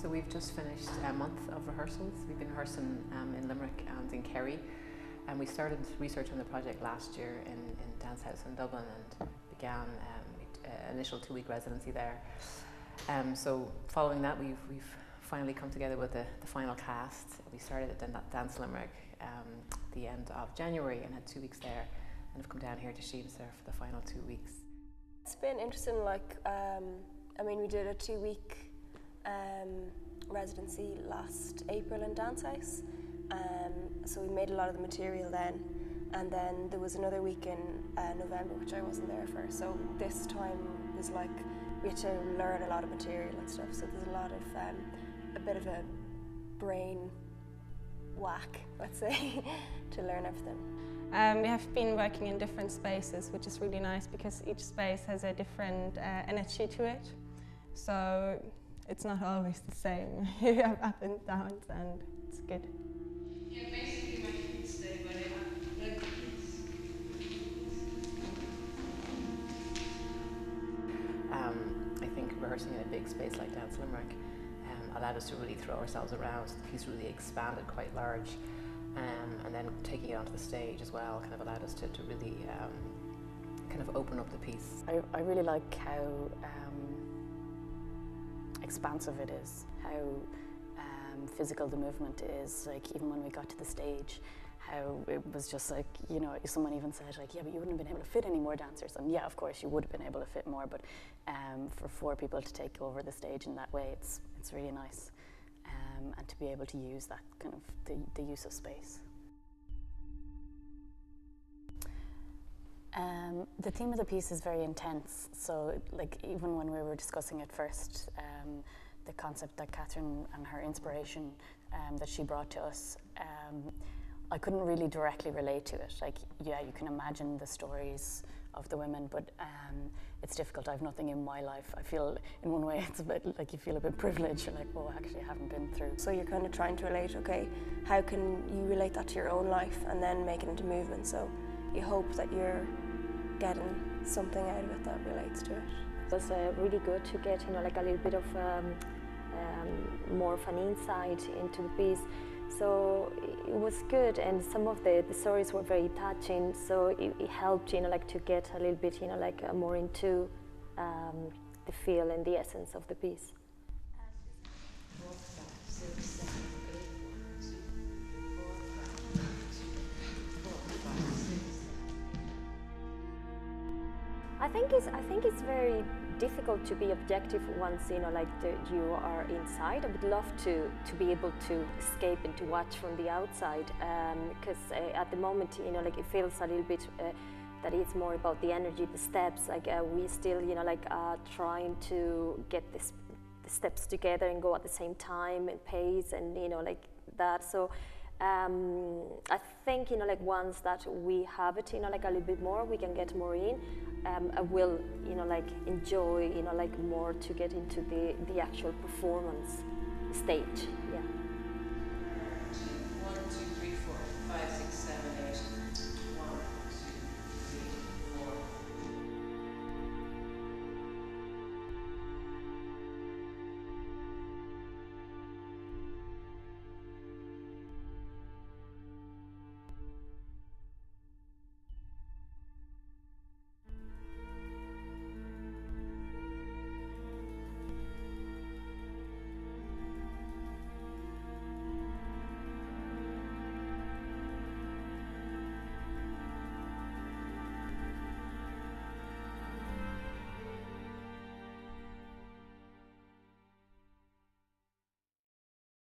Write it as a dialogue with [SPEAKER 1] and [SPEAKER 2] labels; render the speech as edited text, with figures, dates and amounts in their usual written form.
[SPEAKER 1] So we've just finished a month of rehearsals. We've been rehearsing in Limerick and in Kerry, and we started research on the project last year in Dance House in Dublin and began an initial 2-week residency there. So following that, we've finally come together with the final cast. We started at Dance Limerick the end of January and had 2 weeks there, and have come down here to Siamsa for the final 2 weeks.
[SPEAKER 2] It's been interesting, like, I mean, we did a 2-week residency last April in Dance House, so we made a lot of the material then, and then there was another week in November which I wasn't there for, so this time was like we had to learn a lot of material and stuff, so there's a lot of a bit of a brain whack, let's say, to learn everything.
[SPEAKER 3] We have been working in different spaces, which is really nice because each space has a different energy to it. So it's not always the same. You have up and downs, and it's good.
[SPEAKER 4] Yeah, basically my feet stay where they are, like this.
[SPEAKER 1] I think rehearsing in a big space like Dance Limerick allowed us to really throw ourselves around. The piece really expanded quite large, and then taking it onto the stage as well kind of allowed us to really kind of open up the piece.
[SPEAKER 5] I really like how expansive it is, how physical the movement is. Like, even when we got to the stage, how it was just like, you know, someone even said like, yeah, but you wouldn't have been able to fit any more dancers. And yeah, of course you would have been able to fit more, but for 4 people to take over the stage in that way, it's really nice, and to be able to use that kind of the use of space. The theme of the piece is very intense, so like even when we were discussing it first, the concept that Catherine and her inspiration that she brought to us, I couldn't really directly relate to it. Like, yeah, you can imagine the stories of the women, but it's difficult. I have nothing in my life. I feel in one way it's a bit like you feel a bit privileged. You're like, oh, actually I haven't been through.
[SPEAKER 2] So you're kind of trying to relate, okay, how can you relate that to your own life and then make it into movement? So you hope that you're getting something out of it that relates to it.
[SPEAKER 6] It was really good to get, you know, like a little bit of more of an insight into the piece. So it was good, and some of the stories were very touching. So it helped, you know, like to get a little bit, you know, like more into the feel and the essence of the piece. I think it's very difficult to be objective once, you know, like you are inside. I would love to be able to escape and to watch from the outside, because at the moment, you know, like it feels a little bit that it's more about the energy, the steps. Like we still, you know, like trying to get the steps together and go at the same time and pace, and you know, like that. So I think, you know, like once that we have it, you know, like a little bit more, we can get more in. I will, you know, like enjoy, you know, like more to get into the actual performance stage. Yeah.